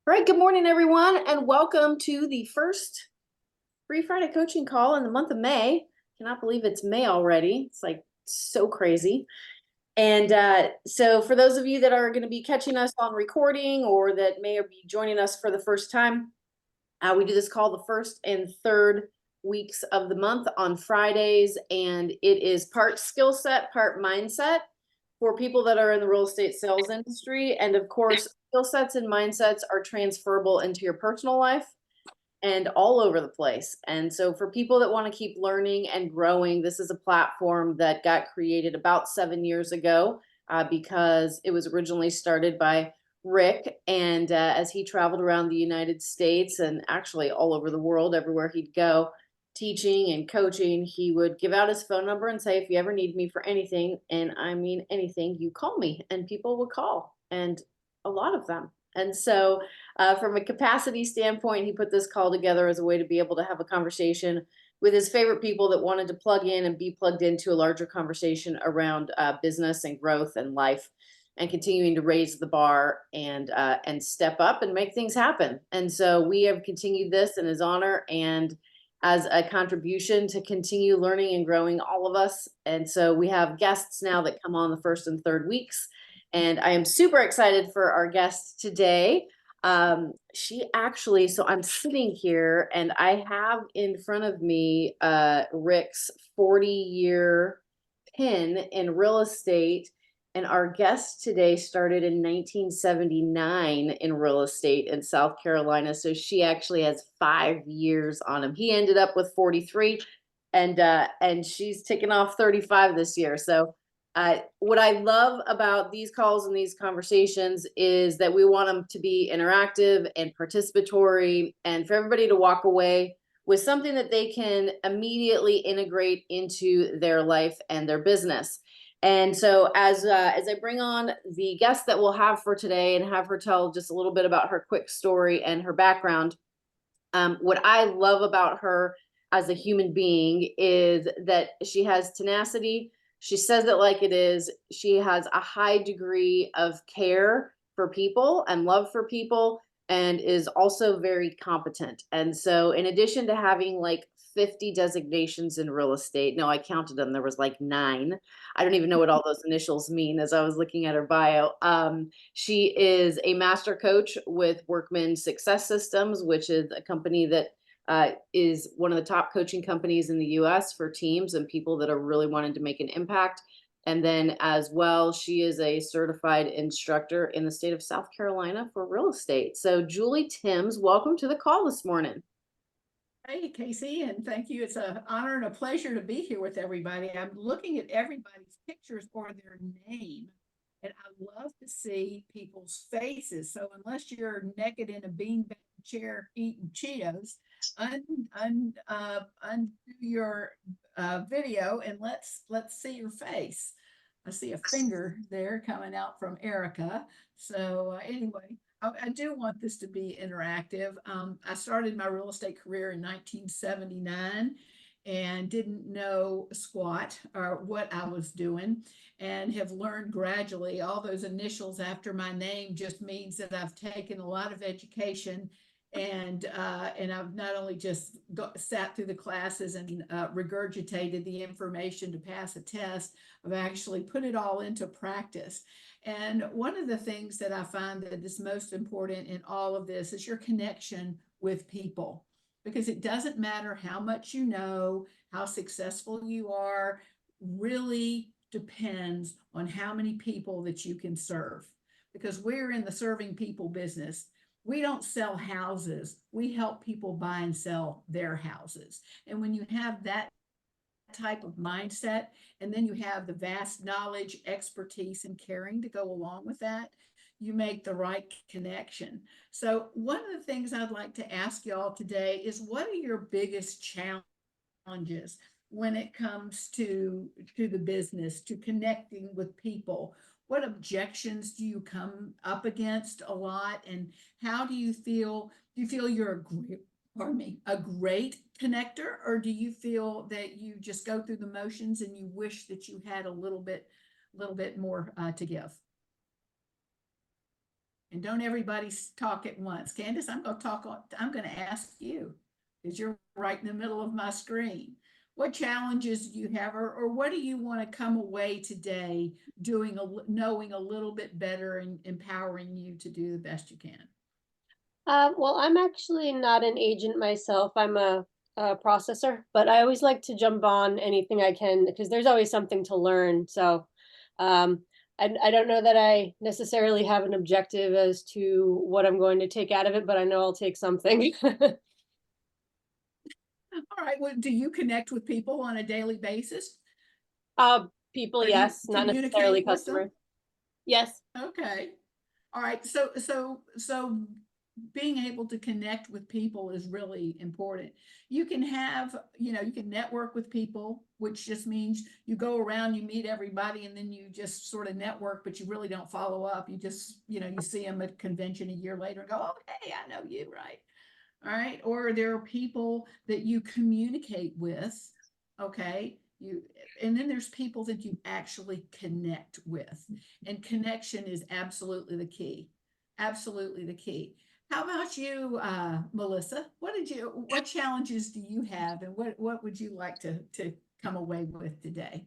All right, good morning, everyone, and welcome to the first Free Friday coaching call in the month of May. Cannot believe it's May already. It's like so crazy. And so, for those of you that are going to be catching us on recording or that may be joining us for the first time, we do this call the first and third weeks of the month on Fridays, and it is part skill set, part mindset for people that are in the real estate sales industry. And of course, skill sets and mindsets are transferable into your personal life and all over the place. And so, for people that want to keep learning and growing, this is a platform that got created about 7 years ago because it was originally started by Rick. And as he traveled around the United States and actually all over the world, everywhere he'd go, teaching and coaching, he would give out his phone number and say, if you ever need me for anything, and I mean anything, you call me. And people would call, and a lot of them. And so, from a capacity standpoint, he put this call together as a way to be able to have a conversation with his favorite people that wanted to plug in and be plugged into a larger conversation around business and growth and life, and continuing to raise the bar and step up and make things happen. And so we have continued this in his honor and as a contribution to continue learning and growing, all of us. And so we have guests now that come on the first and third weeks. And I am super excited for our guest today. She actually, so I'm sitting here and I have in front of me Rick's 40-year pin in real estate. And our guest today started in 1979 in real estate in South Carolina. So she actually has 5 years on him. He ended up with 43, and she's ticking off 35 this year. So what I love about these calls and these conversations is that we want them to be interactive and participatory, and for everybody to walk away with something that they can immediately integrate into their life and their business. And so, as I bring on the guest that we'll have for today and have her tell just a little bit about her quick story and her background, what I love about her as a human being is that she has tenacity. She says it like it is. She has a high degree of care for people and love for people, and is also very competent. And so, in addition to having like 50 designations in real estate, no, I counted them, there was like 9. I don't even know what all those initials mean as I was looking at her bio. She is a master coach with Workman Success Systems, which is a company that is one of the top coaching companies in the US for teams and people that are really wanting to make an impact. And then, as well, she is a certified instructor in the state of South Carolina for real estate. So, Julie Timms, welcome to the call this morning. Hey, Casey, and thank you. It's an honor and a pleasure to be here with everybody. I'm looking at everybody's pictures or their name, and I love to see people's faces. So unless you're naked in a beanbag chair eating Cheetos, undo your video and let's see your face. I see a finger there coming out from Erica. So anyway, I do want this to be interactive. I started my real estate career in 1979 and didn't know squat or what I was doing, and have learned gradually. All those initials after my name just means that I've taken a lot of education, and I've not only just sat through the classes and regurgitated the information to pass a test, I've actually put it all into practice. And one of the things that I find that is most important in all of this is your connection with people, because it doesn't matter how much you know, how successful you are, really depends on how many people that you can serve. Because we're in the serving people business. We don't sell houses, we help people buy and sell their houses. And when you have that type of mindset, and then you have the vast knowledge, expertise, and caring to go along with that, you make the right connection. So, one of the things I'd like to ask y'all today is, what are your biggest challenges when it comes to the business, to connecting with people? What objections do you come up against a lot, and how do you feel? Do you feel you're a great, pardon me, a great connector, or do you feel that you just go through the motions and you wish that you had a little bit more to give? And don't everybody talk at once. Candace, I'm going to ask you, because you're right in the middle of my screen. What challenges do you have, or what do you want to come away today knowing a little bit better and empowering you to do the best you can? Well, I'm actually not an agent myself. I'm a processor, but I always like to jump on anything I can because there's always something to learn. So, um, I don't know that I necessarily have an objective as to what I'm going to take out of it, but I know I'll take something. All right. Well, do you connect with people on a daily basis? People, Or do you yes, not necessarily communicate with them? customers. Yes. Okay. All right. So being able to connect with people is really important. You can have, you can network with people, which just means you go around, you meet everybody, and then you just sort of network, but you really don't follow up. You just, you see them at convention a year later and go, oh, hey, I know you, right? All right. Or there are people that you communicate with. Okay. And then there's people that you actually connect with. And connection is absolutely the key. Absolutely the key. How about you, Melissa? What challenges do you have, and what would you like to come away with today?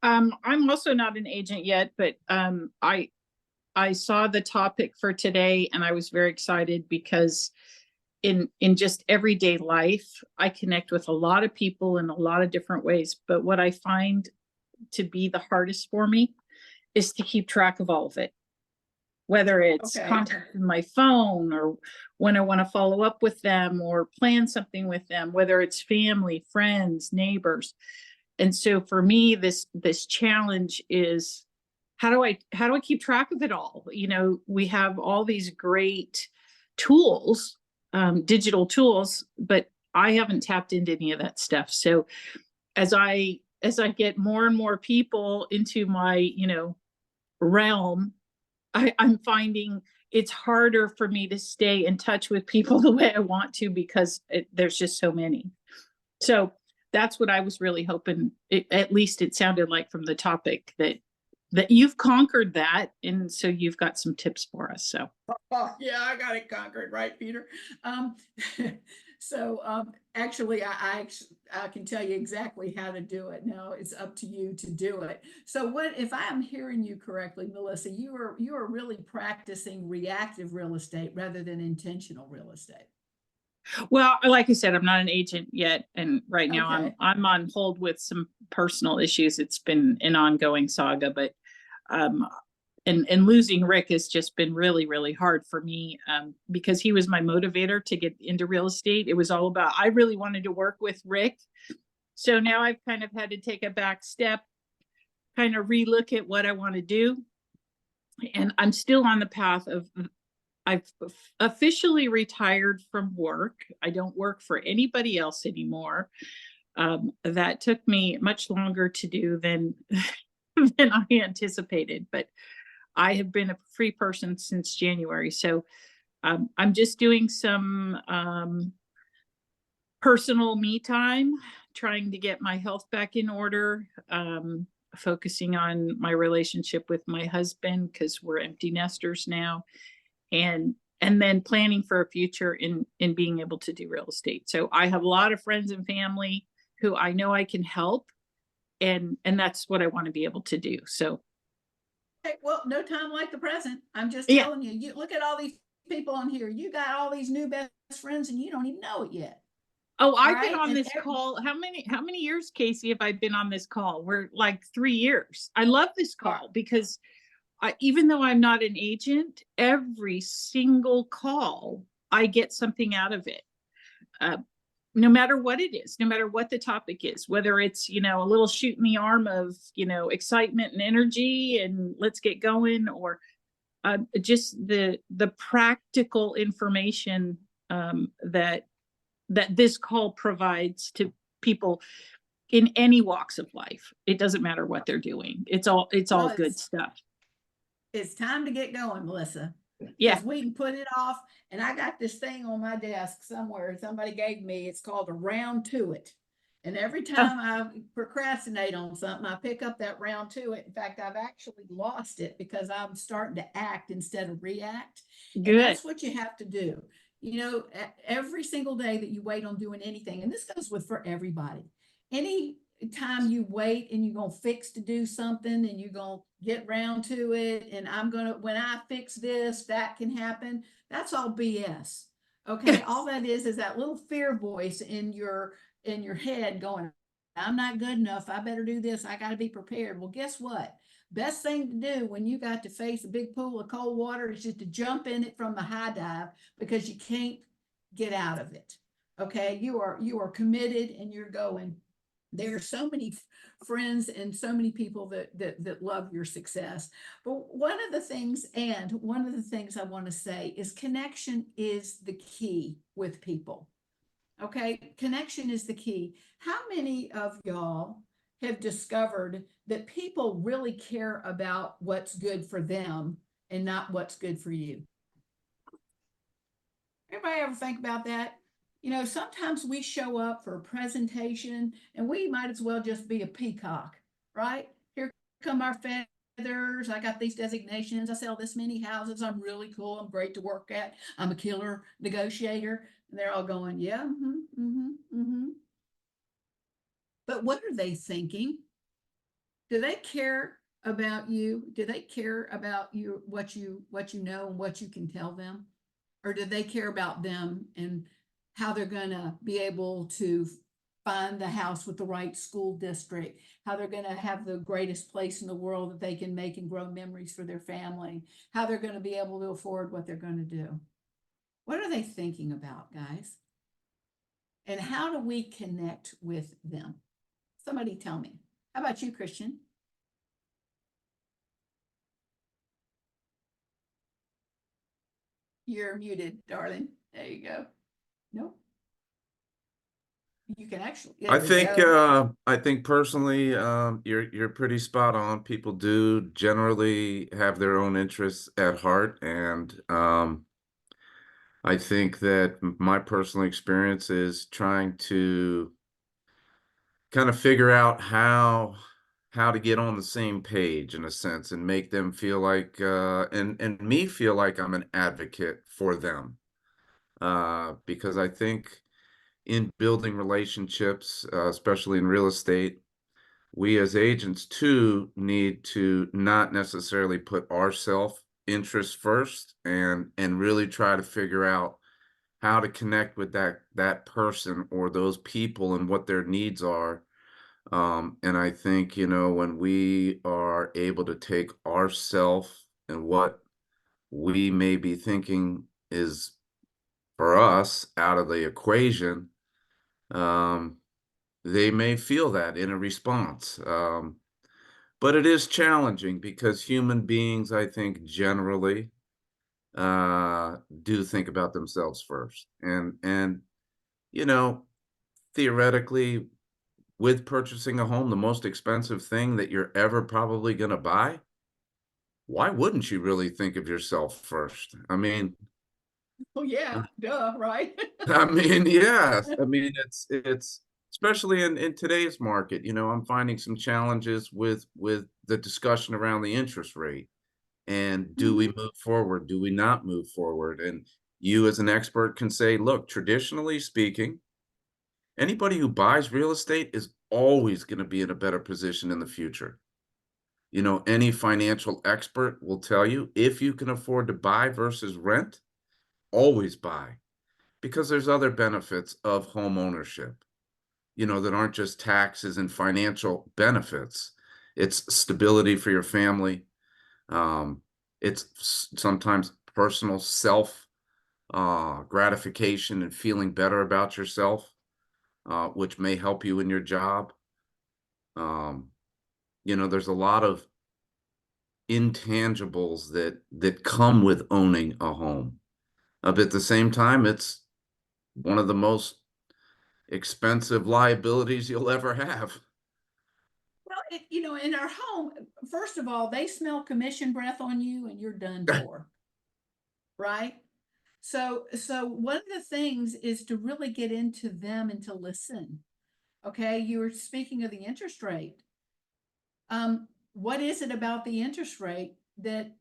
I'm also not an agent yet, but I saw the topic for today and I was very excited because in just everyday life, I connect with a lot of people in a lot of different ways. But what I find to be the hardest for me is to keep track of all of it, whether it's Okay. contacting my phone or when I want to follow up with them or plan something with them, whether it's family, friends, neighbors. And so for me, this challenge is how do I keep track of it all? We have all these great tools, digital tools, but I haven't tapped into any of that stuff. So as I get more and more people into my, realm, I'm finding it's harder for me to stay in touch with people the way I want to because there's just so many. So that's what I was really hoping. At least it sounded like from the topic that you've conquered that, and so you've got some tips for us. So Oh, yeah, I got it conquered, right, Peter? Um, actually, I can tell you exactly how to do it. Now it's up to you to do it. So, what if I am hearing you correctly, Melissa? You are really practicing reactive real estate rather than intentional real estate. well, like I said, I'm not an agent yet, and right now Okay. I'm on hold with some personal issues. It's been an ongoing saga, but um and losing Rick has just been really, really hard for me, because he was my motivator to get into real estate. It was all about, I really wanted to work with Rick. So now I've kind of had to take a back step, kind of relook at what I want to do. And I'm still on the path of, I've officially retired from work. I don't work for anybody else anymore. That took me much longer to do than than I anticipated, but I have been a free person since January. So I'm just doing some personal me time, trying to get my health back in order, focusing on my relationship with my husband because we're empty nesters now, and then planning for a future in being able to do real estate. So I have a lot of friends and family who I know I can help, and that's what I want to be able to do. So Okay, well, no time like the present. I'm just yeah. telling you. You look at all these people on here. You got all these new best friends, and you don't even know it yet. Oh, All I've been right, on and this call. How many years, Casey, have I been on this call? We're like 3 years. I love this call because even though I'm not an agent, every single call, I get something out of it. No matter what it is, no matter what the topic is, whether it's, a little shoot in the arm of, excitement and energy and let's get going, or just the practical information that this call provides to people in any walks of life. It doesn't matter what they're doing. It's all well, good stuff. it's time to get going, Melissa. Yeah. Because we can put it off. And I got this thing on my desk somewhere somebody gave me. It's called a round to it. And every time I procrastinate on something, I pick up that round two. In fact, I've actually lost it because I'm starting to act instead of react. And Good. that's what you have to do. You know, every single day that you wait on doing anything, and this goes with for everybody. Any time you wait and you're gonna fix to do something and you're gonna get round to it, and I'm gonna, when I fix this, that can happen. That's all BS. Okay, all that is that little fear voice in your head going, I'm not good enough. I better do this. I got to be prepared. Well, guess what? Best thing to do when you got to face a big pool of cold water is just to jump in it from the high dive, because you can't get out of it. Okay, you are committed and you're going. There are so many friends and so many people that love your success. But one of the things I want to say is connection is the key with people. Okay, connection is the key. How many of y'all have discovered that people really care about what's good for them and not what's good for you? Everybody ever think about that? You know, sometimes we show up for a presentation and we might as well just be a peacock, right? Here come our feathers. I got these designations. I sell this many houses. I'm really cool. I'm great to work at. I'm a killer negotiator. And they're all going, yeah, But what are they thinking? Do they care about you? Do they care about you, what you know and what you can tell them? Or do they care about them and how they're gonna be able to find the house with the right school district, how they're gonna have the greatest place in the world that they can make and grow memories for their family, how they're gonna be able to afford what they're gonna do? What are they thinking about, guys? And how do we connect with them? Somebody tell me. How about you, Christian? You're muted, darling. There you go. Nope. You can actually. There we go. I think personally, you're pretty spot on. People do generally have their own interests at heart, and I think that my personal experience is trying to kind of figure out how to get on the same page in a sense and make them feel like and me feel like I'm an advocate for them. Because I think in building relationships, especially in real estate, we as agents too need to not necessarily put our self-interest first and really try to figure out how to connect with that person or those people and what their needs are. And I think, you know, when we are able to take ourself and what we may be thinking is for us out of the equation, they may feel that in a response. But it is challenging because human beings, I think, generally do think about themselves first. And you know, theoretically, with purchasing a home, the most expensive thing that you're ever probably going to buy, why wouldn't you really think of yourself first? I mean, Oh yeah, duh, right? yes. I mean, it's especially in today's market, you know, I'm finding some challenges with the discussion around the interest rate. And do we move forward? Do we not move forward? And you as an expert can say, look, traditionally speaking, anybody who buys real estate is always going to be in a better position in the future. You know, any financial expert will tell you if you can afford to buy versus rent, always buy, because there's other benefits of home ownership, you know, that aren't just taxes and financial benefits. It's stability for your family. It's sometimes personal self gratification and feeling better about yourself, which may help you in your job. Um, you know, there's a lot of intangibles that come with owning a home. But at the same time, it's one of the most expensive liabilities you'll ever have. Well, you know, in our home, first of all, they smell commission breath on you and you're done for. Right? So one of the things is to really get into them and to listen. Okay, you were speaking of the interest rate. What is it about the interest rate that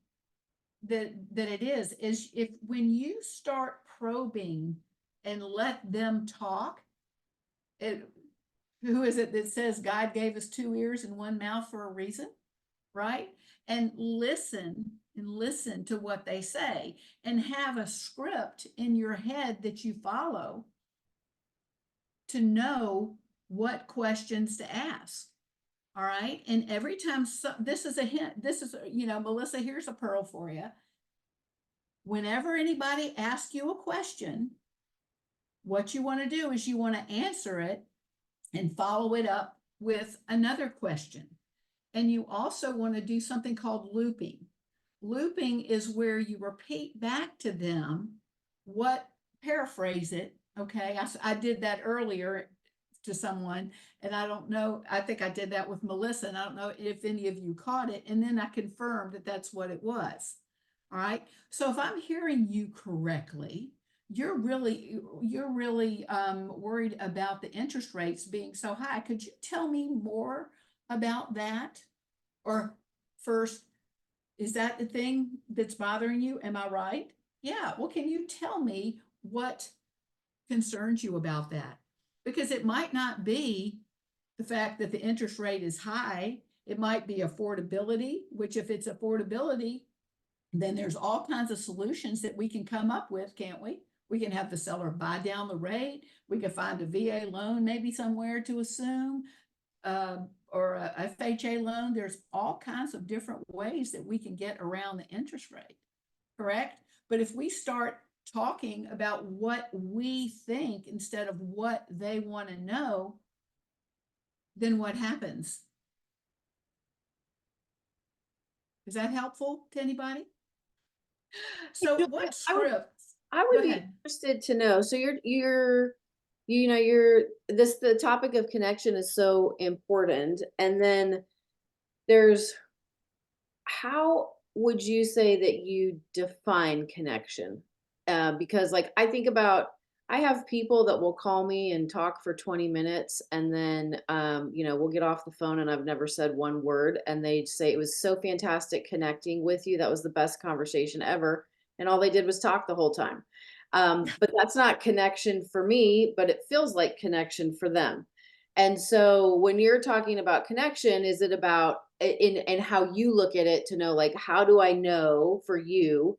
it is if when you start probing and let them talk, who is it that says God gave us 2 ears and 1 mouth for a reason, right? And listen to what they say and have a script in your head that you follow to know what questions to ask. All right. And every time, this is a hint, this is, Melissa, here's a pearl for you. Whenever anybody asks you a question, what you want to do is you want to answer it and follow it up with another question. And you also want to do something called looping. Looping is where you repeat back to them paraphrase it. Okay. I did that earlier to someone, and I don't know, I think I did that with Melissa, and I don't know if any of you caught it. And then I confirmed that that's what it was. All right. So if I'm hearing you correctly, you're really worried about the interest rates being so high. Could you tell me more about that? Or first, is that the thing that's bothering you? Am I right? Yeah. Well, can you tell me what concerns you about that? Because it might not be the fact that the interest rate is high. It might be affordability, which if it's affordability, then there's all kinds of solutions that we can come up with, can't we? We can have the seller buy down the rate. We can find a VA loan maybe somewhere to assume, or a FHA loan. There's all kinds of different ways that we can get around the interest rate, correct? But if we start talking about what we think instead of what they want to know, then what happens? Is that helpful to anybody? So what scripts? I Go would be ahead. interested to know. So the topic of connection is so important. And then how would you say that you define connection? Because like I have people that will call me and talk for 20 minutes, and then we'll get off the phone and I've never said one word, and they say it was so fantastic connecting with you. That was the best conversation ever. And all they did was talk the whole time. But that's not connection for me, but it feels like connection for them. And so when you're talking about connection, is it about in how you look at it to know, like, how do I know for you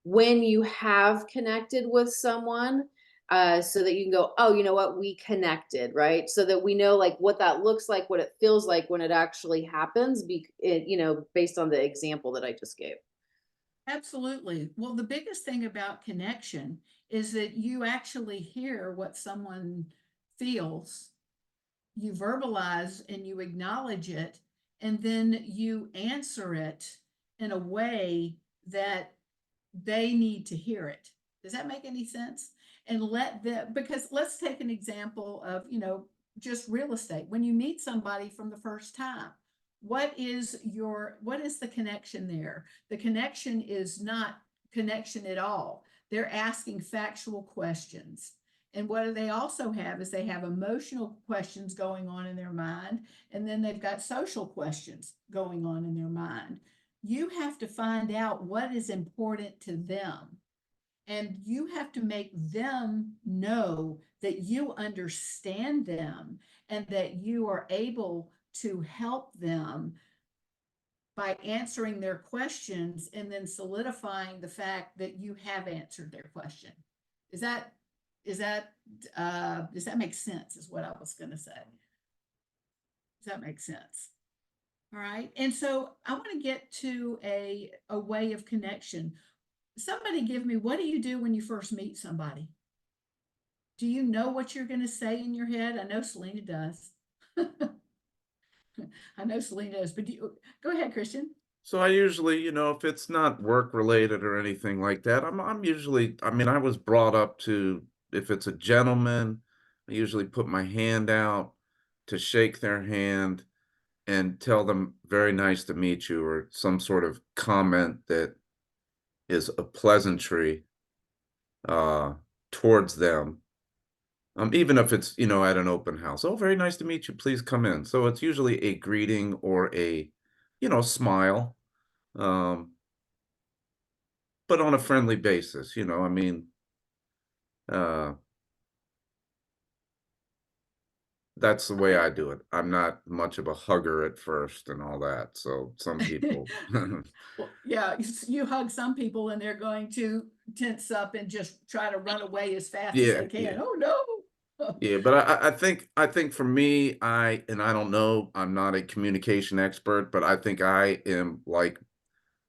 when you have connected with someone, so that you can go, oh, you know what, we connected, right? So that we know like what that looks like, what it feels like when it actually happens, based on the example that I just gave. Absolutely. Well, the biggest thing about connection is that you actually hear what someone feels, you verbalize and you acknowledge it, and then you answer it in a way that they need to hear it. Does that make any sense? And because let's take an example of, just real estate. When you meet somebody from the first time, what is the connection there? The connection is not connection at all. They're asking factual questions. And what they also have is they have emotional questions going on in their mind, and then they've got social questions going on in their mind. You have to find out what is important to them, and you have to make them know that you understand them and that you are able to help them by answering their questions and then solidifying the fact that you have answered their question. Does that make sense, is what I was going to say. Does that make sense? All right. And so I want to get to a way of connection. Somebody give me, what do you do when you first meet somebody? Do you know what you're going to say in your head? I know Selena does. I know Selena does, but go ahead, Christian. So I usually, if it's not work related or anything like that, I'm usually, I was brought up to, if it's a gentleman, I usually put my hand out to shake their hand and tell them very nice to meet you, or some sort of comment that is a pleasantry towards them. Even if it's, you know, at an open house. Oh, very nice to meet you. Please come in. So it's usually a greeting or a, you know, smile, um, but on a friendly basis, you know, I mean, uh, that's the way I do it. I'm not much of a hugger at first and all that. So some people, Well, yeah, you hug some people and they're going to tense up and just try to run away as fast as yeah, they yeah. can. Oh, no. Yeah, but I think for me, I don't know, I'm not a communication expert, but I think I am like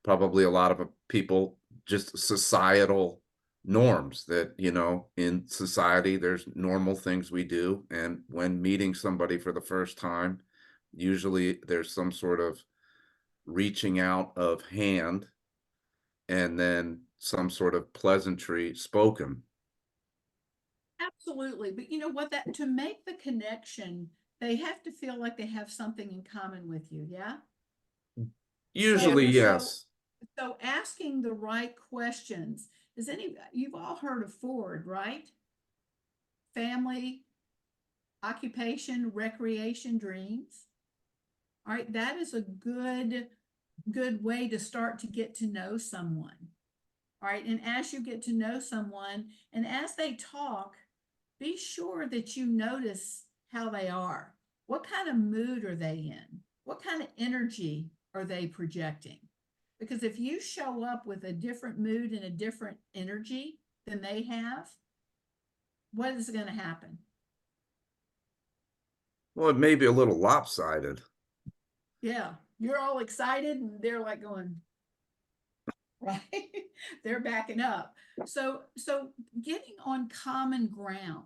probably a lot of people, just societal norms that, you know, in society there's normal things we do, and when meeting somebody for the first time, usually there's some sort of reaching out of hand and then some sort of pleasantry spoken. Absolutely. But you know what, that to make the connection, they have to feel like they have something in common with you. Yeah. So, Usually, so, yes. so asking the right questions. You've all heard of Ford, right? Family, occupation, recreation, dreams. All right. That is a good way to start to get to know someone. All right. And as you get to know someone and as they talk, be sure that you notice how they are. What kind of mood are they in? What kind of energy are they projecting? Because if you show up with a different mood and a different energy than they have, what is going to happen? Well, it may be a little lopsided. Yeah, you're all excited and they're like going, right? They're backing up. So getting on common ground.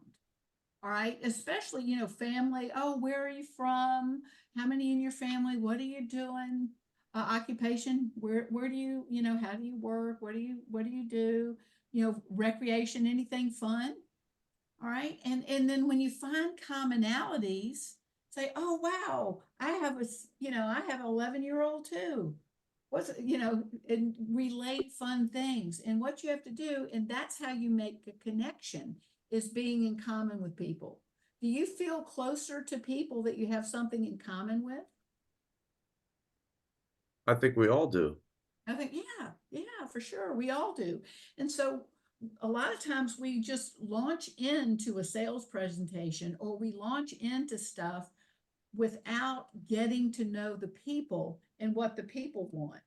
All right, especially, you know, family. Oh, where are you from? How many in your family? What are you doing? Occupation. Where do you, you know, how do you work? What do you do? You know, recreation, anything fun? All right. And then when you find commonalities, say, oh wow, I have an 11-year-old too. And relate fun things. And what you have to do, and that's how you make a connection, is being in common with people. Do you feel closer to people that you have something in common with? I think we all do. I think, yeah, for sure. We all do. And so a lot of times we just launch into a sales presentation or we launch into stuff without getting to know the people and what the people want.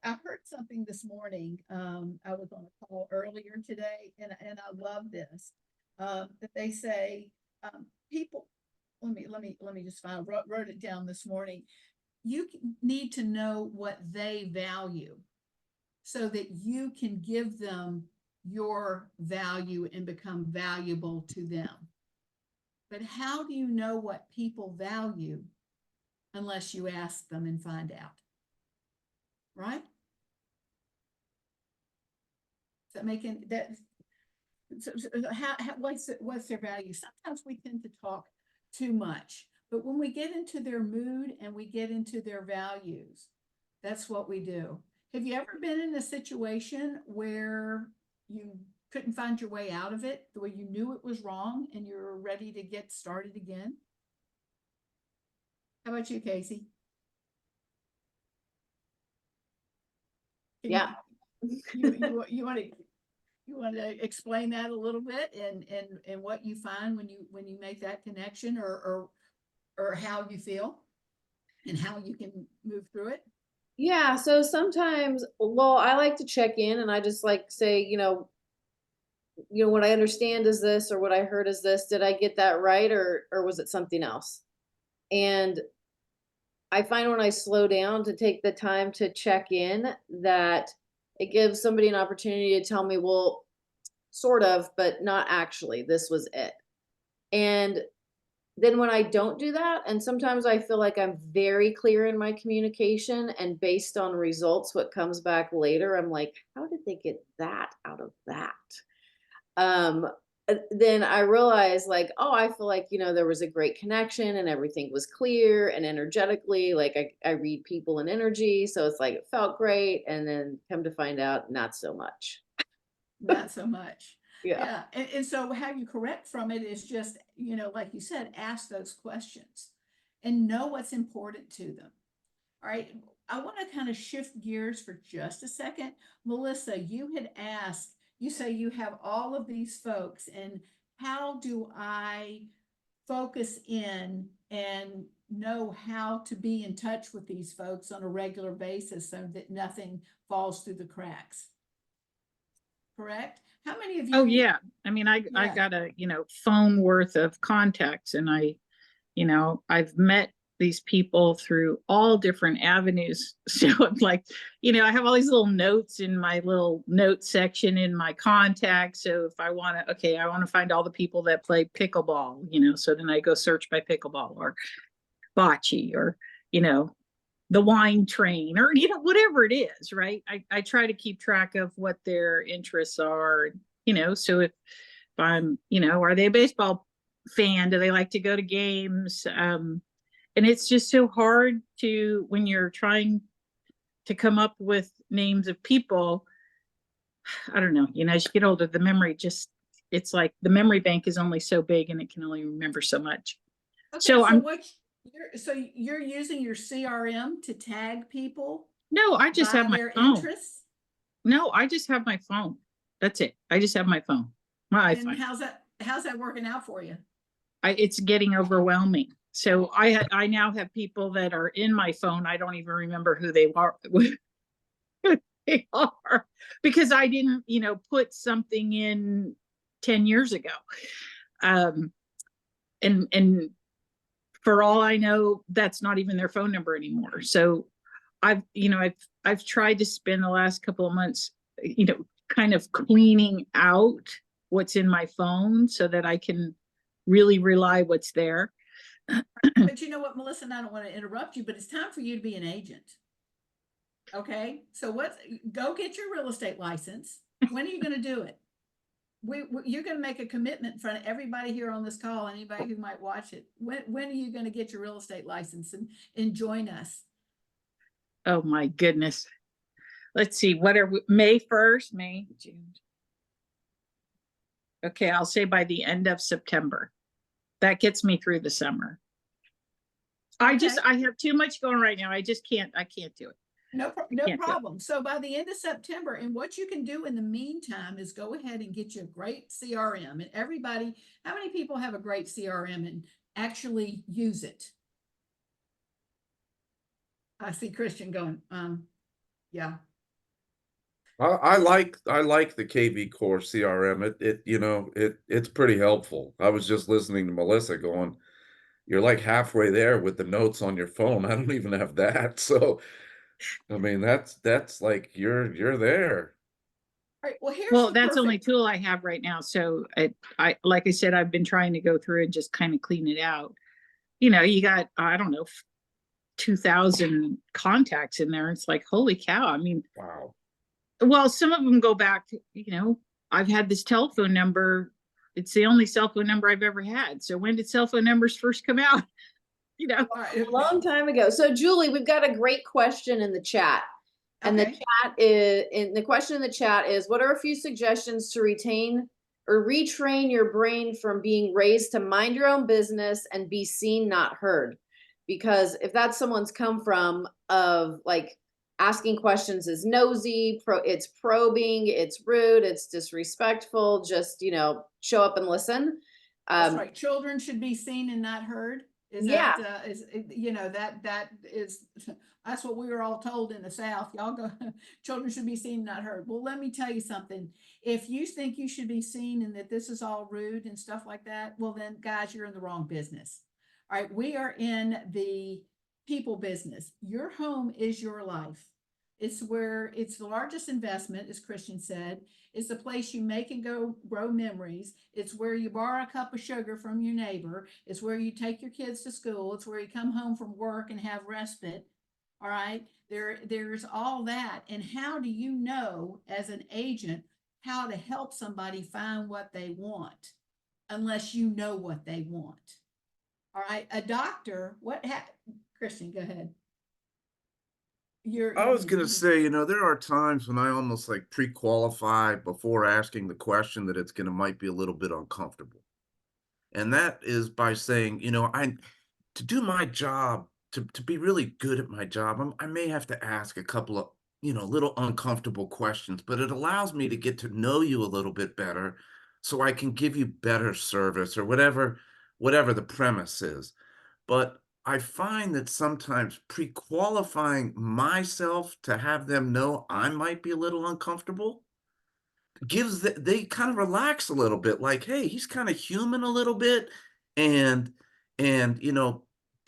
I heard something this morning. I was on a call earlier today, and I love this. That they say, people. Let me just find. Wrote it down this morning. You need to know what they value so that you can give them your value and become valuable to them. But how do you know what people value unless you ask them and find out? Right? Is that making that? What's their value? Sometimes we tend to talk too much, but when we get into their mood and we get into their values, that's what we do. Have you ever been in a situation where you couldn't find your way out of it, the way you knew it was wrong and you're ready to get started again? How about you, Casey? Can Yeah. you want to explain that a little bit and what you find when you make that connection or how you feel and how you can move through it? Yeah, so sometimes, well, I like to check in and I just like say, what I understand is this, or what I heard is this. Did I get that right, or was it something else? And I find when I slow down to take the time to check in, that it gives somebody an opportunity to tell me, well, sort of, but not actually. This was it. And then when I don't do that, and sometimes I feel like I'm very clear in my communication, and based on results, what comes back later, I'm like, how did they get that out of that? Um, then I realized, like, oh, I feel like, there was a great connection and everything was clear and energetically, like I read people and energy. So it's like, it felt great. And then come to find out, not so much. Not so much. Yeah, and so how you correct from it is just, like you said, ask those questions and know what's important to them. All right, I want to kind of shift gears for just a second. Melissa, you had asked, you say you have all of these folks, and how do I focus in and know how to be in touch with these folks on a regular basis so that nothing falls through the cracks? Correct? How many of you? Oh, yeah. I mean, I Yeah. got a, phone worth of contacts, and I've met these people through all different avenues. So I'm like, I have all these little notes in my little note section in my contacts. So if I want to, okay, I want to find all the people that play pickleball, so then I go search by pickleball or bocce or, the wine train or, whatever it is, right? I try to keep track of what their interests are, so if I'm, are they a baseball fan? Do they like to go to games? And it's just so hard when you're trying to come up with names of people. I don't know, as you get older, the memory it's like the memory bank is only so big and it can only remember so much. Okay, So I'm, so you're using your CRM to tag people no, I just by have my their phone. interests? No, I just have my phone. That's it. I just have my phone, my And iPhone. how's that working out for you? It's getting overwhelming. So I now have people that are in my phone. I don't even remember who they are, they are, because I didn't, put something in 10 years ago. And for all I know, that's not even their phone number anymore. So I've tried to spend the last couple of months, kind of cleaning out what's in my phone so that I can really rely what's there. But you know what, Melissa, and I don't want to interrupt you, but it's time for you to be an agent. Okay, so go get your real estate license. When are you going to do it? You're going to make a commitment in front of everybody here on this call, anybody who might watch it. When are you going to get your real estate license and join us? Oh my goodness. Let's see, what are we, May 1st, May, June. Okay, I'll say by the end of September. That gets me through the summer. I have too much going right now. I can't do it. No problem. So by the end of September, and what you can do in the meantime is go ahead and get you a great CRM. And everybody, how many people have a great CRM and actually use it? I see Christian going, yeah. I like the KV Core CRM. It's pretty helpful. I was just listening to Melissa going, you're like halfway there with the notes on your phone. I don't even have that. So I mean that's like you're there. All right, well, Well, that's the only tool I have right now. So I like I said, I've been trying to go through and just kind of clean it out. You got, I don't know, 2,000 contacts in there. It's like, holy cow. I mean, Wow. Well, some of them go back, I've had this telephone number. It's the only cell phone number I've ever had. So when did cell phone numbers first come out? A long time ago. So Julie, we've got a great question in the chat. And the question in the chat is, what are a few suggestions to retain or retrain your brain from being raised to mind your own business and be seen, not heard? Because if that's someone's come from of like asking questions is nosy, it's probing, it's rude, it's disrespectful, just, show up and listen. That's right. Children should be seen and not heard. That's what we were all told in the South. Children should be seen, not heard. Well, let me tell you something. If you think you should be seen and that this is all rude and stuff like that, well then guys, you're in the wrong business. All right. We are in the people business. Your home is your life. It's the largest investment, as Christian said. It's the place you make and grow memories. It's where you borrow a cup of sugar from your neighbor. It's where you take your kids to school. It's where you come home from work and have respite. All right. There's all that. And how do you know as an agent how to help somebody find what they want unless you know what they want? All right. A doctor, Christian, go ahead. I was gonna say, there are times when I almost like pre-qualify before asking the question that it's gonna might be a little bit uncomfortable. And that is by saying, to do my job, to be really good at my job, I may have to ask a couple of, little uncomfortable questions, but it allows me to get to know you a little bit better so I can give you better service or whatever the premise is. But I find that sometimes pre-qualifying myself to have them know I might be a little uncomfortable they kind of relax a little bit, like, hey, he's kind of human a little bit, and and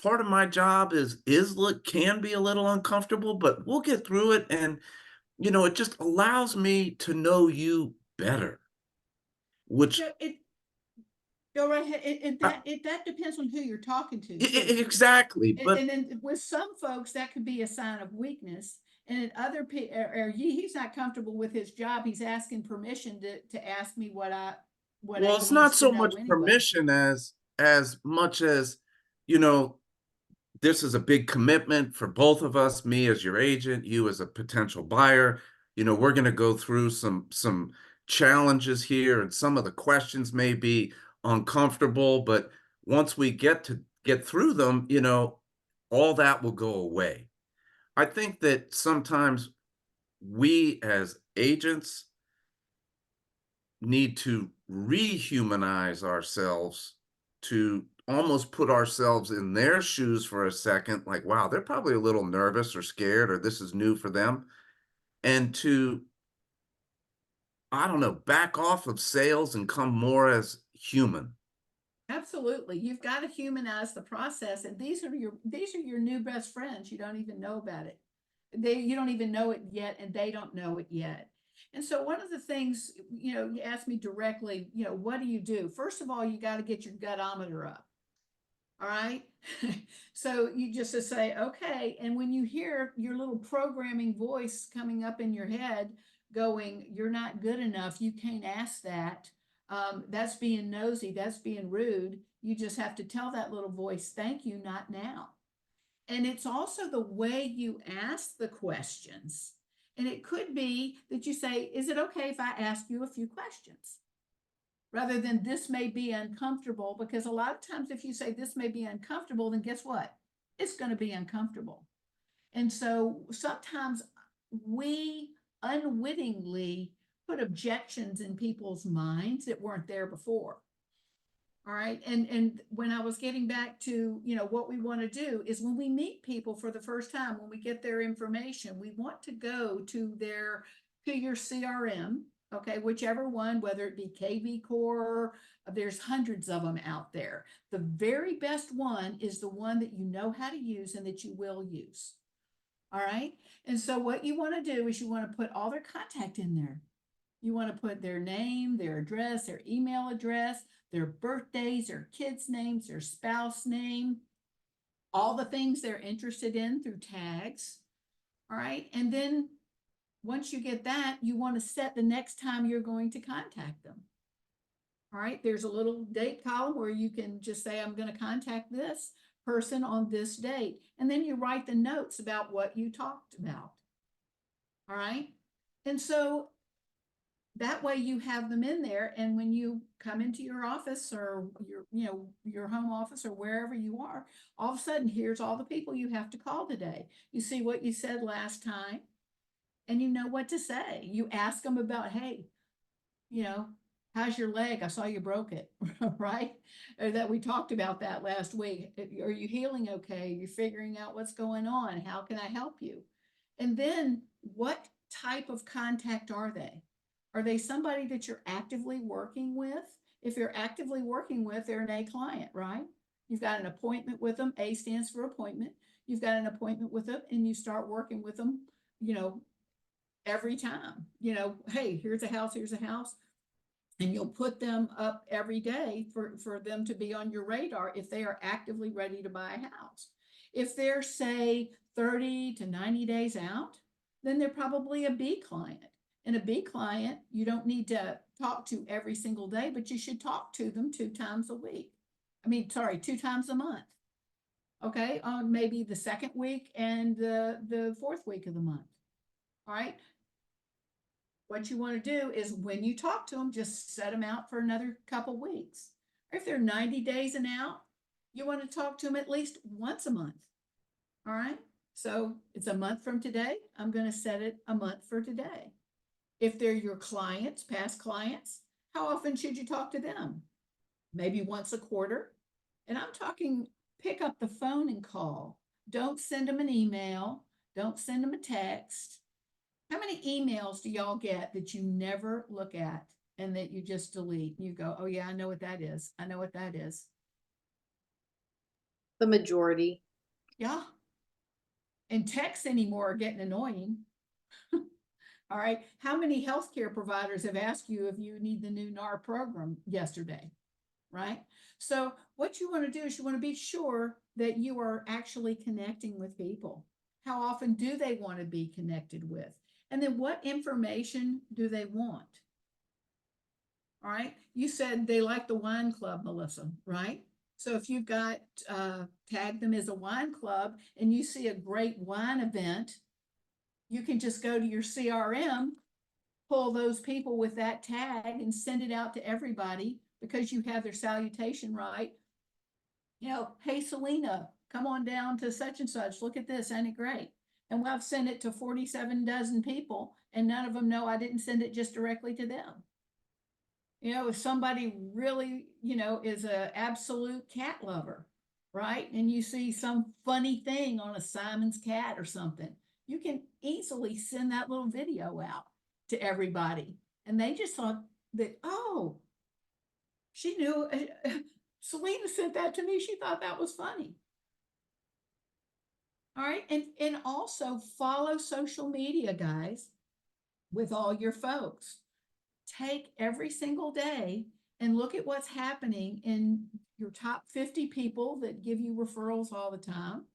part of my job is look can be a little uncomfortable, but we'll get through it, and it just allows me to know you better, which So go right ahead. uh, That depends on who you're talking to too. exactly, but And then with some folks, that could be a sign of weakness. And in other people, he's not comfortable with his job. He's asking permission to ask me what well, he it's not needs to so know much anyway. permission as much as you know this is a big commitment for both of us, me as your agent, you as a potential buyer. We're going to go through some challenges here, and some of the questions may be uncomfortable, but once we get through them, all that will go away. I think that sometimes we as agents need to rehumanize ourselves to almost put ourselves in their shoes for a second, like, wow, they're probably a little nervous or scared, or this is new for them. And to, I don't know, back off of sales and come more as human. Absolutely. You've got to humanize the process. And these are your new best friends. You don't even know about it. You don't even know it yet, and they don't know it yet. And so one of the things, you asked me directly, what do you do? First of all, you got to get your gutometer up. All right. So you just to say, okay. And when you hear your little programming voice coming up in your head going, you're not good enough, you can't ask that. That's being nosy, that's being rude. You just have to tell that little voice, thank you, not now. And it's also the way you ask the questions. And it could be that you say, is it okay if I ask you a few questions? Rather than this may be uncomfortable, because a lot of times if you say this may be uncomfortable, then guess what? It's going to be uncomfortable. And so sometimes we unwittingly put objections in people's minds that weren't there before. All right. And when I was getting back to, what we want to do is when we meet people for the first time, when we get their information, we want to go to your CRM, okay, whichever one, whether it be KV Core, there's hundreds of them out there. The very best one is the one that you know how to use and that you will use. All right. And so what you want to do is you want to put all their contact in there. You want to put their name, their address, their email address, their birthdays, their kids' names, their spouse name, all the things they're interested in through tags. All right. And then once you get that, you want to set the next time you're going to contact them. All right. There's a little date column where you can just say, I'm going to contact this person on this date. And then you write the notes about what you talked about. All right. And so that way you have them in there, and when you come into your office or your home office or wherever you are, all of a sudden here's all the people you have to call today. You see what you said last time, and you know what to say. You ask them about, hey, how's your leg? I saw you broke it, right? Or that we talked about that last week. Are you healing okay? You're figuring out what's going on. How can I help you? And then what type of contact are they? Are they somebody that you're actively working with? If you're actively working with, they're an A client, right? You've got an appointment with them. A stands for appointment. You've got an appointment with them and you start working with them, every time. Hey, here's a house, here's a house. And you'll put them up every day for them to be on your radar if they are actively ready to buy a house. If they're, say, 30 to 90 days out, then they're probably a B client. And a B client, you don't need to talk to every single day, but you should talk to them 2 times a week. 2 times a month. Okay, on maybe the second week and the fourth week of the month. All right. What you want to do is when you talk to them, just set them out for another couple weeks. If they're 90 days and out, you want to talk to them at least once a month. All right. So it's a month from today. I'm going to set it a month for today. If they're your clients, past clients, how often should you talk to them? Maybe once a quarter. And I'm talking, pick up the phone and call. Don't send them an email. Don't send them a text. How many emails do y'all get that you never look at and that you just delete? You go, oh yeah, I know what that is. I know what that is. The majority. Yeah. And texts anymore are getting annoying. All right. How many healthcare providers have asked you if you need the new NAR program yesterday? Right. So what you want to do is you want to be sure that you are actually connecting with people. How often do they want to be connected with? And then what information do they want? All right. You said they like the wine club, Melissa, right? So if you've got, tagged them as a wine club and you see a great wine event, you can just go to your CRM, pull those people with that tag and send it out to everybody because you have their salutation right. You know, hey, Selena, come on down to such and such. Look at this. Ain't it great? And I've sent it to 47 dozen people and none of them know I didn't send it just directly to them. You know, if somebody really, you know, is an absolute cat lover, right? And you see some funny thing on a Simon's cat or something, you can easily send that little video out to everybody. And they just thought that, oh, she knew, Selena sent that to me. She thought that was funny. All right. And also follow social media, guys, with all your folks. Take every single day and look at what's happening in your top 50 people that give you referrals all the time.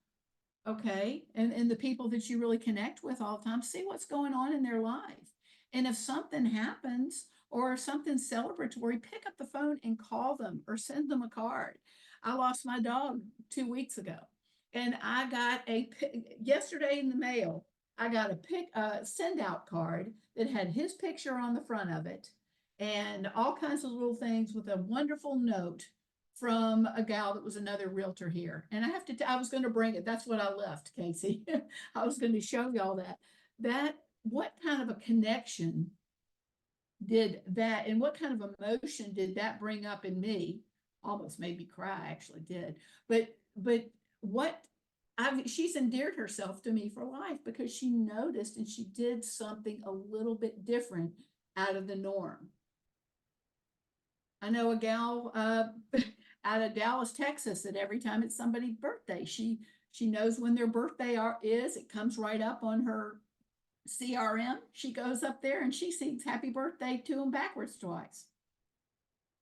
Okay. And the people that you really connect with all the time, see what's going on in their life. And if something happens or something celebratory, pick up the phone and call them or send them a card. I lost my dog 2 weeks ago and I got yesterday in the mail. I got a send out card that had his picture on the front of it and all kinds of little things with a wonderful note from a gal that was another realtor here. And I was going to bring it. That's what I left, Casey. I was going to show y'all that what kind of a connection did that and what kind of emotion did that bring up in me? Almost made me cry, I actually did. But she's endeared herself to me for life because she noticed and she did something a little bit different out of the norm. I know a gal out of Dallas, Texas, that every time it's somebody's birthday, she knows when their birthday is. It comes right up on her CRM. She goes up there and she sings happy birthday to them backwards twice.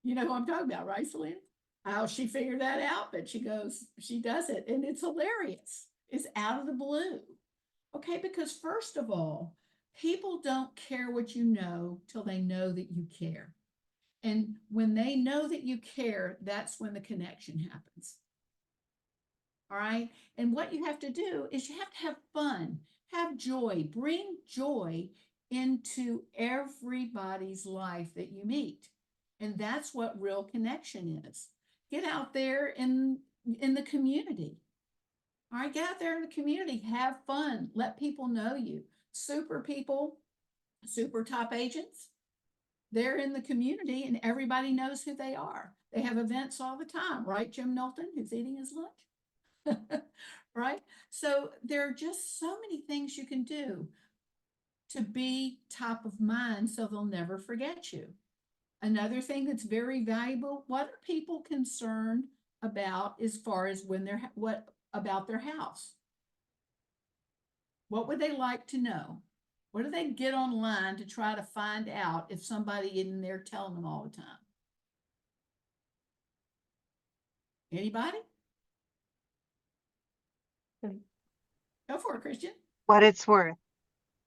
You know who I'm talking about, right, Selena? How she figured that out, but she does it, and it's hilarious. It's out of the blue. Okay, because first of all, people don't care what you know till they know that you care. And when they know that you care, that's when the connection happens. All right. And what you have to do is you have to have fun, have joy, bring joy into everybody's life that you meet. And that's what real connection is. Get out there in the community. All right. Get out there in the community, have fun, let people know you. Super people, super top agents. They're in the community and everybody knows who they are. They have events all the time, right? Jim Knowlton, who's eating his lunch, right? So there are just so many things you can do to be top of mind so they'll never forget you. Another thing that's very valuable, what are people concerned about as far as what about their house? What would they like to know? What do they get online to try to find out if somebody in there telling them all the time? Anybody? Go for it, Christian. What it's worth.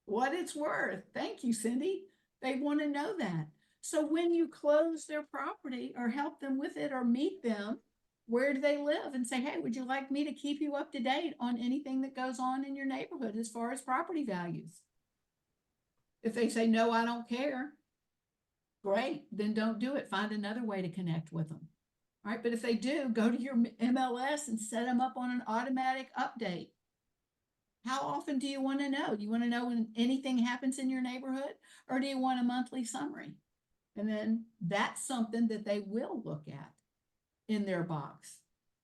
What it's worth. Thank you, Cindy. They want to know that. So when you close their property or help them with it or meet them, where do they live, and say, hey, would you like me to keep you up to date on anything that goes on in your neighborhood as far as property values? If they say, no, I don't care, great, then don't do it. Find another way to connect with them. All right, but if they do, go to your MLS and set them up on an automatic update. How often do you want to know? Do you want to know when anything happens in your neighborhood, or do you want a monthly summary? And then that's something that they will look at in their box,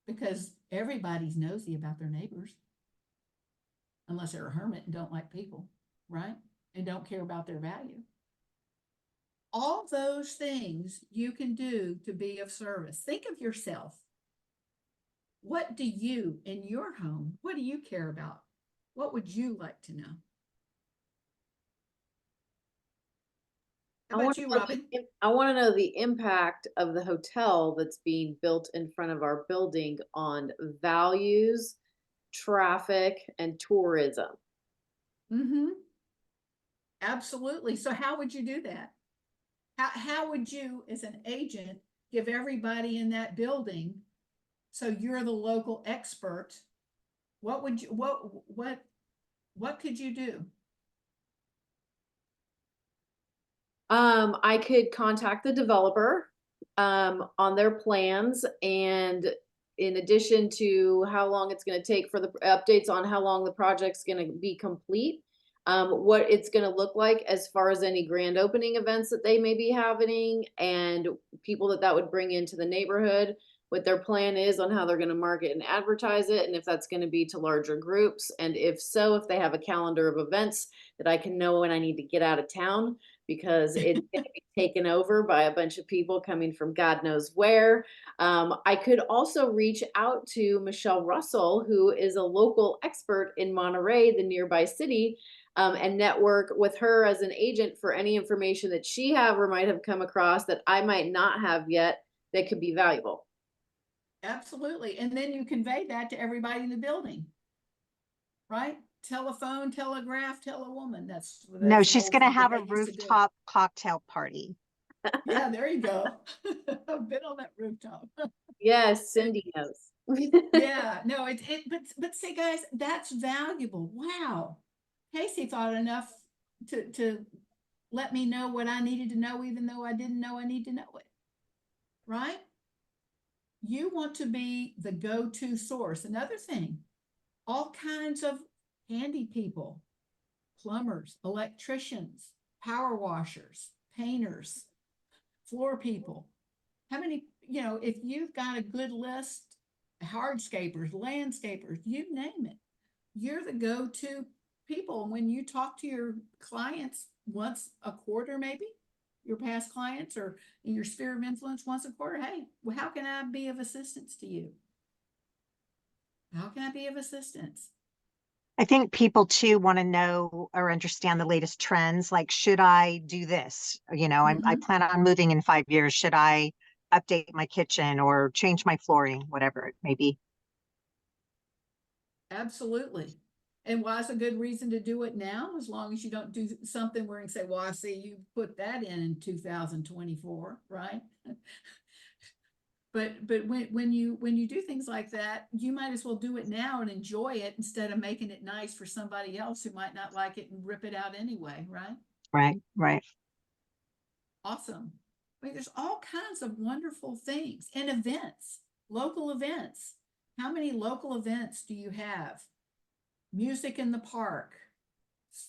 because everybody's nosy about their neighbors, unless they're a hermit and don't like people, right? And don't care about their value. All those things you can do to be of service. Think of yourself. What do you in your home, what do you care about? What would you like to know? How about you, Robin? I want to know the impact of the hotel that's being built in front of our building on values, traffic, and tourism. Mm-hmm. Absolutely. So how would you do that? How would you, as an agent, give everybody in that building, so you're the local expert, what would you, what could you do? I could contact the developer on their plans, and in addition to how long it's going to take for the updates on how long the project's going to be complete, what it's going to look like as far as any grand opening events that they may be happening, and people that would bring into the neighborhood, what their plan is on how they're going to market and advertise it, and if that's going to be to larger groups, and if so, if they have a calendar of events that I can know when I need to get out of town, because it's going to be taken over by a bunch of people coming from God knows where. I could also reach out to Michelle Russell, who is a local expert in Monterey, the nearby city, and network with her as an agent for any information that she have or might have come across that I might not have yet that could be valuable. Absolutely. And then you convey that to everybody in the building, right? Telephone, telegraph, tell a woman. That's No, the she's old going to thing that have they a used to do. rooftop cocktail party. Yeah, there you go. I've been on that rooftop. Yes, Cindy knows. Yeah, no, but see, guys, that's valuable. Wow. Casey thought enough to let me know what I needed to know, even though I didn't know I need to know it. Right? You want to be the go-to source. Another thing, all kinds of handy people, plumbers, electricians, power washers, painters, floor people. How many, if you've got a good list, hardscapers, landscapers, you name it, you're the go-to people. When you talk to your clients once a quarter, maybe your past clients, or in your sphere of influence once a quarter, hey, well, how can I be of assistance to you? How can I be of assistance? I think people too want to know or understand the latest trends. Like, should I do this? I plan on moving in 5 years. Should I update my kitchen or change my flooring, whatever it may be? Absolutely. And why is a good reason to do it now, as long as you don't do something where you say, well, I see you put that in 2024, right? But when you do things like that, you might as well do it now and enjoy it, instead of making it nice for somebody else who might not like it and rip it out anyway, right? Right. Awesome. I mean, there's all kinds of wonderful things, and events, local events. How many local events do you have? Music in the park,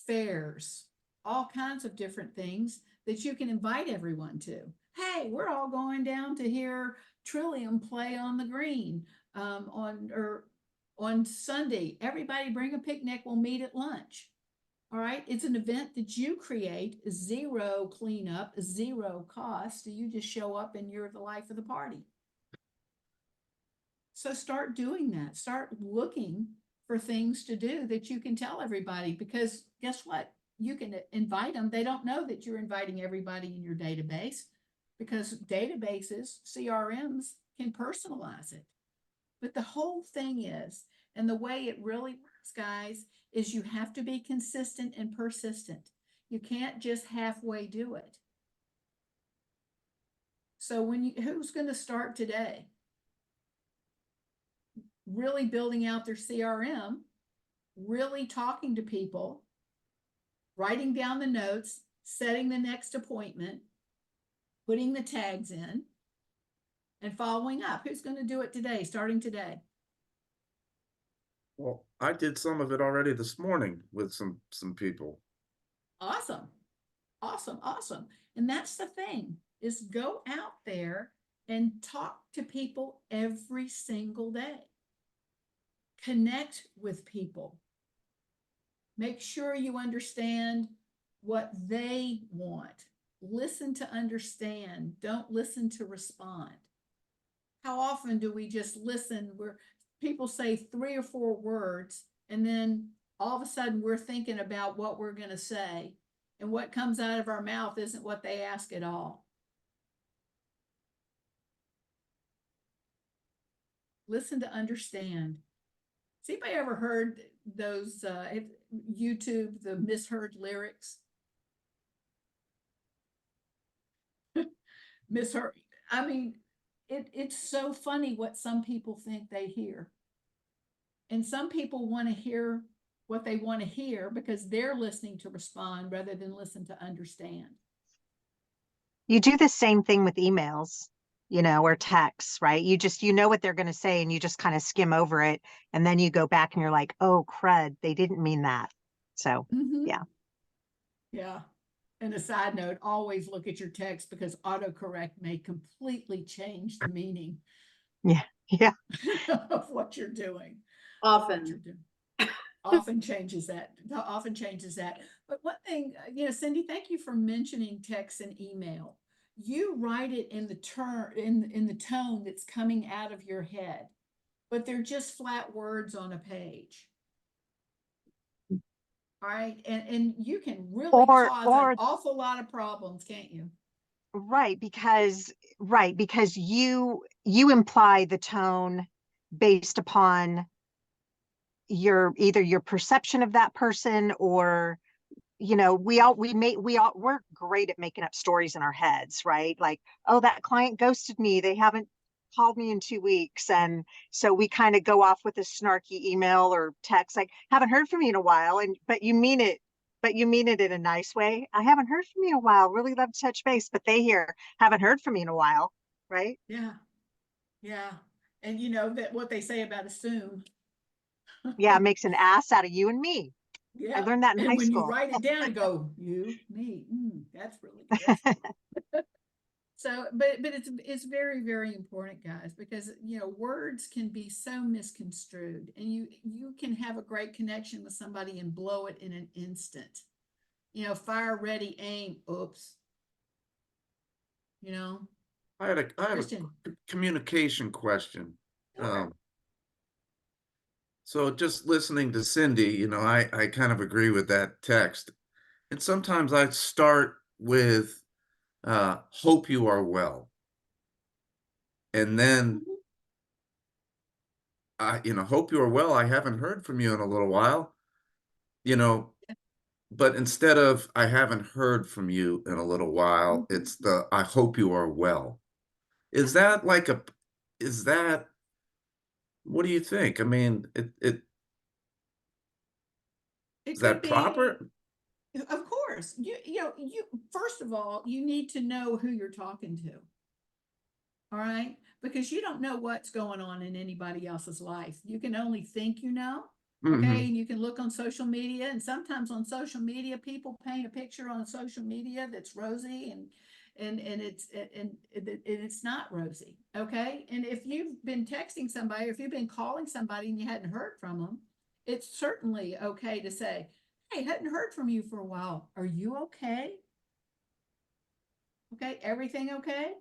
fairs, all kinds of different things that you can invite everyone to. Hey, we're all going down to hear Trillium play on the green on Sunday. Everybody bring a picnic. We'll meet at lunch. All right. It's an event that you create, zero cleanup, zero cost. So you just show up and you're the life of the party. So start doing that. Start looking for things to do that you can tell everybody, because guess what? You can invite them. They don't know that you're inviting everybody in your database, because databases, CRMs, can personalize it. But the whole thing is, and the way it really works, guys, is you have to be consistent and persistent. You can't just halfway do it. So who's going to start today? really building out their CRM, really talking to people, writing down the notes, setting the next appointment, putting the tags in, and following up. Who's going to do it today, starting today? Well, I did some of it already this morning with some people. Awesome. Awesome. Awesome. And that's the thing, is go out there and talk to people every single day. Connect with people. Make sure you understand what they want. Listen to understand. Don't listen to respond. How often do we just listen where people say 3 or 4 words, and then all of a sudden we're thinking about what we're going to say, and what comes out of our mouth isn't what they ask at all. Listen to understand. Has anybody ever heard those YouTube, the misheard lyrics? Misheard. I mean, it's so funny what some people think they hear. And some people want to hear what they want to hear because they're listening to respond rather than listen to understand. You do the same thing with emails, or texts, right? You know what they're going to say and you just kind of skim over it. And then you go back and you're like, oh, crud, they didn't mean that. So, yeah. Yeah. And a side note, always look at your text because autocorrect may completely change the meaning Yeah. Yeah. of what you're doing. Often. Often changes that. But one thing, Cindy, thank you for mentioning text and email. You write it in the tone that's coming out of your head, but they're just flat words on a page. All right. And you can really cause an awful lot of problems, can't you? Right, because you imply the tone based upon either your perception of that person, or we're great at making up stories in our heads, right? Like, oh, that client ghosted me, they haven't called me in 2 weeks, and so we kind of go off with a snarky email or text like, haven't heard from you in a while, but you mean it in a nice way. I haven't heard from you in a while, really love to touch base, but they hear, haven't heard from you in a while, right? Yeah. And you know that what they say about assume. Yeah, it makes an ass out of you and me. Yeah. I learned that in high when school. you write it down and go, you, me, that's really good. So, but it's very, very important, guys, because words can be so misconstrued, and you can have a great connection with somebody and blow it in an instant. Fire, ready, aim. Oops. I had a Christian. communication question. Sure. So just listening to Cindy, I kind of agree with that text. And sometimes I start with hope you are well. And then hope you are well. I haven't heard from you in a little while. But instead of I haven't heard from you in a little while, it's the I hope you are well. Is that what do you think? I mean, It is could that be, proper? of course. You first of all, you need to know who you're talking to. All right, because you don't know what's going on in anybody else's life. You can only think you know. Okay, and you can look on social media, and sometimes on social media, people paint a picture on social media that's rosy, and it's not rosy. Okay, and if you've been texting somebody, or if you've been calling somebody and you hadn't heard from them, it's certainly okay to say, "Hey, hadn't heard from you for a while. Are you okay? Okay, everything okay?"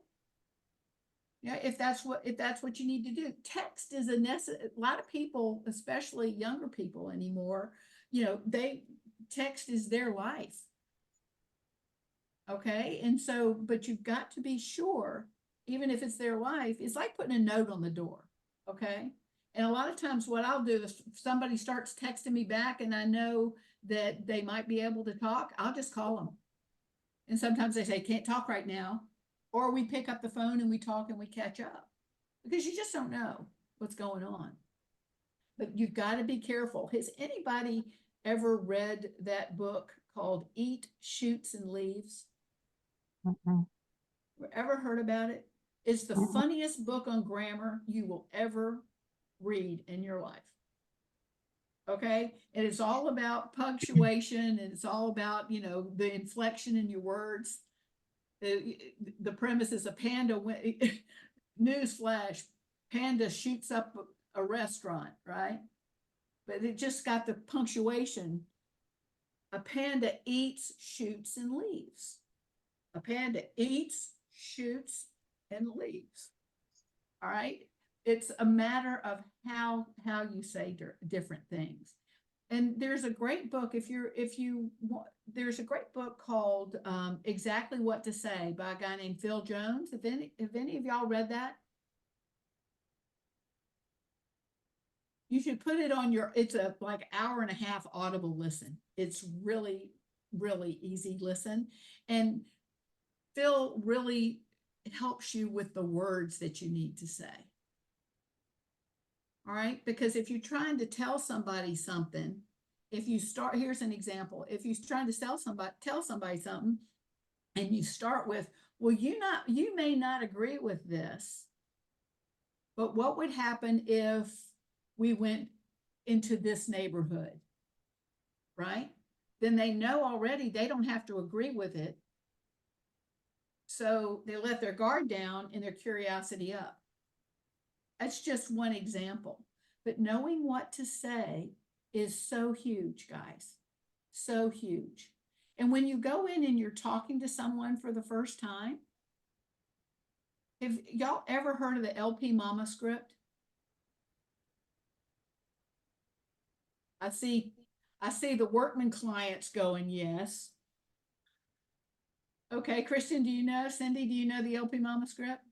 Yeah, if that's what you need to do. Text is a lot of people, especially younger people anymore, text is their life. Okay. And so, but you've got to be sure, even if it's their life, it's like putting a note on the door. Okay. And a lot of times what I'll do is if somebody starts texting me back and I know that they might be able to talk, I'll just call them. And sometimes they say, can't talk right now. Or we pick up the phone and we talk and we catch up, because you just don't know what's going on. but you've got to be careful. Has anybody ever read that book called Eat, Shoots, and Leaves? Mhm. Ever heard about it? It's the Mm-mm. funniest book on grammar you will ever read in your life. Okay, and it's all about punctuation, and it's all about, you know, the inflection in your words. The premise is a panda newsflash, panda shoots up a restaurant, right? But it just got the punctuation. A panda eats, shoots, and leaves. A panda eats, shoots, and leaves. All right. It's a matter of how you say different things. And there's a great book there's a great book called Exactly What to Say by a guy named Phil Jones. Have any of y'all read that? You should put it on it's a like hour and a half Audible listen. It's really, really easy listen. And Phil really helps you with the words that you need to say. All right, because if you're trying to tell somebody something, here's an example. If you're trying to tell somebody something, and you start with, well, you may not agree with this, but what would happen if we went into this neighborhood, right? Then they know already they don't have to agree with it. So they let their guard down and their curiosity up. That's just one example. But knowing what to say is so huge, guys. So huge. And when you go in and you're talking to someone for the first time, have y'all ever heard of the LP Mama script? I see the workman clients going, yes. Okay, Christian, do you know? Cindy, do you know the LP Mama script?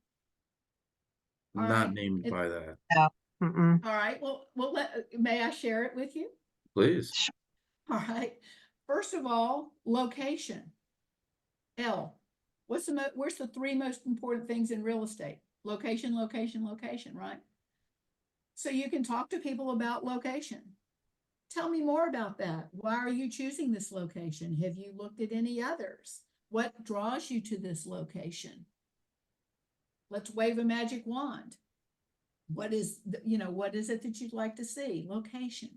All Not right. named by that. Mm-mm. All right. Well, may I share it with you? Please. All right. First of all, location. L. Where's the three most important things in real estate? Location, location, location, right? So you can talk to people about location. Tell me more about that. Why are you choosing this location? Have you looked at any others? What draws you to this location? Let's wave a magic wand. What is it that you'd like to see? Location.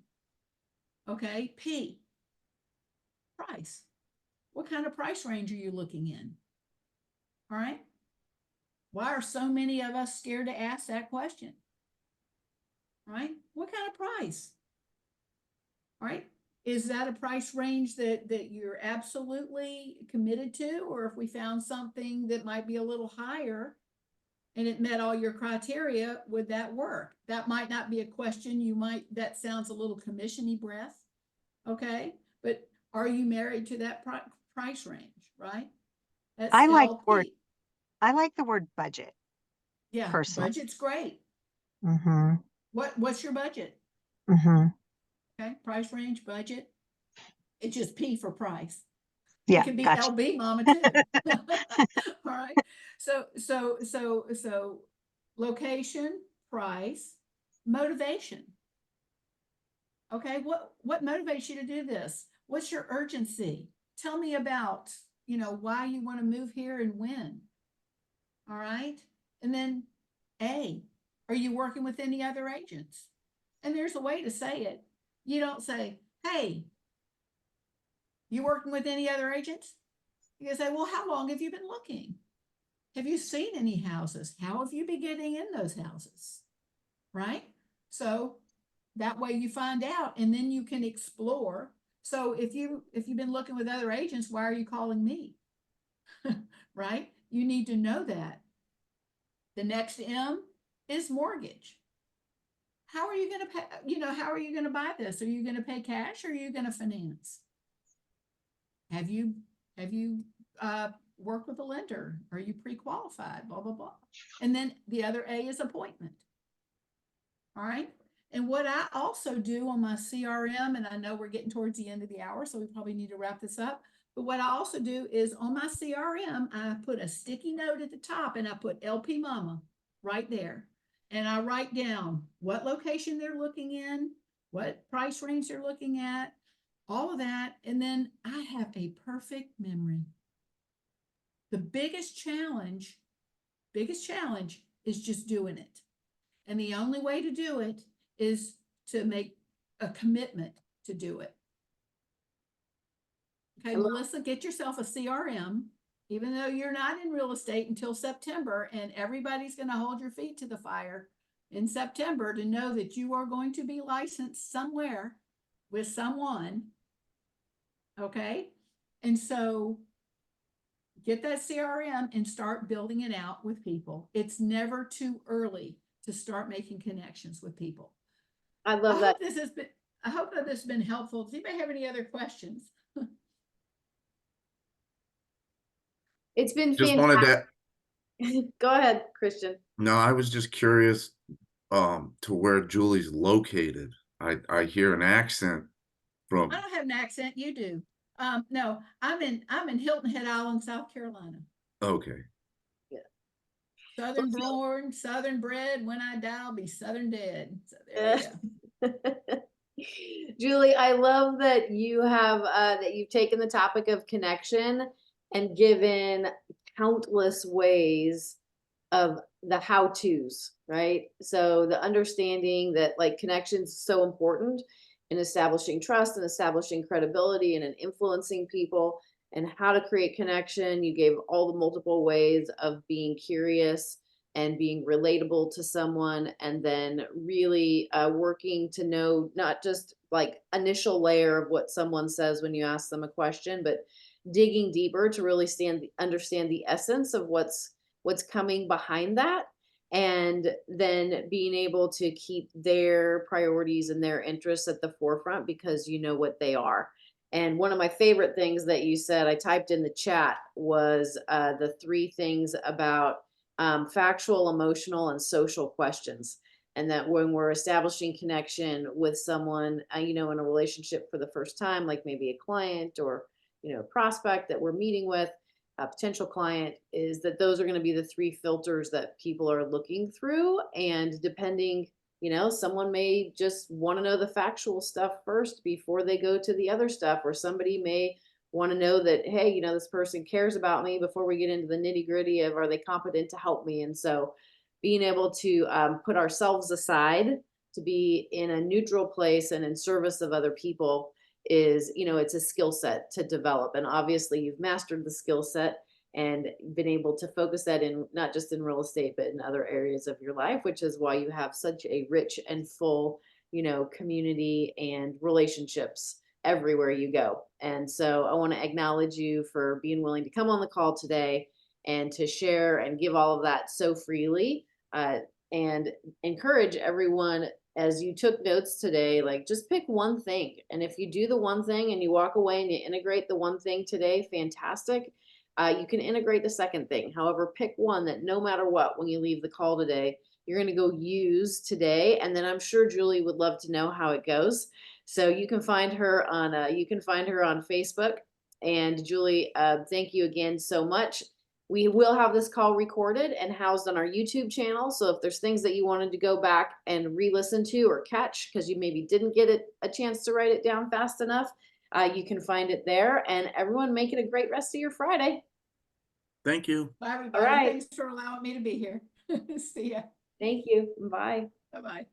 Okay, P. Price. What kind of price range are you looking in? All right. Why are so many of us scared to ask that question? Right? What kind of price? All right. Is that a price range that you're absolutely committed to? Or if we found something that might be a little higher and it met all your criteria, would that work? That might not be a question that sounds a little commission-y breath. Okay. But are you married to that price range, right? That's I like LP. I like the word budget Yeah, personally. budget's great. Mm-hmm. What's your budget? Mm-hmm. Okay, price range, budget. It's just P for price. Yeah, It can be gotcha. LB mama too. All right. So location, price, motivation. Okay, what motivates you to do this? What's your urgency? Tell me about, why you want to move here and when. All right. And then A, are you working with any other agents? And there's a way to say it. You don't say, hey, you working with any other agents? You can say, well, how long have you been looking? Have you seen any houses? How have you been getting in those houses? Right? So that way you find out, and then you can explore. So if you've been looking with other agents, why are you calling me? Right? You need to know that. The next M is mortgage. How are you going to pay? How are you going to buy this? Are you going to pay cash or are you going to finance? Have you worked with a lender? Are you pre-qualified? Blah, blah, blah. And then the other A is appointment. All right. And what I also do on my CRM, and I know we're getting towards the end of the hour, so we probably need to wrap this up. But what I also do is on my CRM, I put a sticky note at the top and I put LP Mama right there. And I write down what location they're looking in, what price range they're looking at, all of that. And then I have a perfect memory. The biggest challenge is just doing it. And the only way to do it is to make a commitment to do it. Okay, I love- Melissa, get yourself a CRM, even though you're not in real estate until September, and everybody's going to hold your feet to the fire in September to know that you are going to be licensed somewhere with someone. Okay. And so get that CRM and start building it out with people. It's never too early to start making connections with people. I love that. I hope that this has been helpful. Does anybody have any other questions? It's been Just wanted fantastic. to, Go ahead, Christian. no, I was just curious to where Julie's located. I hear an accent from, I don't have an accent. You do. No, I'm in Hilton Head Island, South Carolina. okay. Southern born, Southern bred. When I die, I'll be Southern dead. So there you go. Julie, I love that you have that you've taken the topic of connection and given countless ways of the how-tos, right? So the understanding that like connections is so important in establishing trust and establishing credibility and in influencing people and how to create connection. You gave all the multiple ways of being curious and being relatable to someone, and then really working to know not just like initial layer of what someone says when you ask them a question, but digging deeper to really understand the essence of what's coming behind that, and then being able to keep their priorities and their interests at the forefront because you know what they are. And one of my favorite things that you said, I typed in the chat, was the 3 things about factual, emotional, and social questions. And that when we're establishing connection with someone, in a relationship for the first time, like maybe a client or, a prospect that we're meeting with, a potential client, is that those are going to be the 3 filters that people are looking through. And depending, someone may just want to know the factual stuff first before they go to the other stuff, or somebody may want to know that, hey, this person cares about me before we get into the nitty gritty of, are they competent to help me? And so being able to put ourselves aside to be in a neutral place and in service of other people is, it's a skill set to develop. And obviously you've mastered the skill set and been able to focus that in not just in real estate, but in other areas of your life, which is why you have such a rich and full, community and relationships everywhere you go. And so I want to acknowledge you for being willing to come on the call today and to share and give all of that so freely, and encourage everyone, as you took notes today, like just pick one thing. And if you do the one thing and you walk away and you integrate the one thing today, fantastic. You can integrate the second thing. However, pick one that no matter what, when you leave the call today, you're going to go use today. And then I'm sure Julie would love to know how it goes. So you can find her on Facebook. And Julie, thank you again so much. We will have this call recorded and housed on our YouTube channel. So if there's things that you wanted to go back and re-listen to or catch because you maybe didn't get a chance to write it down fast enough, you can find it there. And everyone, make it a great rest of your Friday. Thank you. Bye, everybody. All right. Thanks for allowing me to be here. See ya. Thank you. Bye. Bye-bye.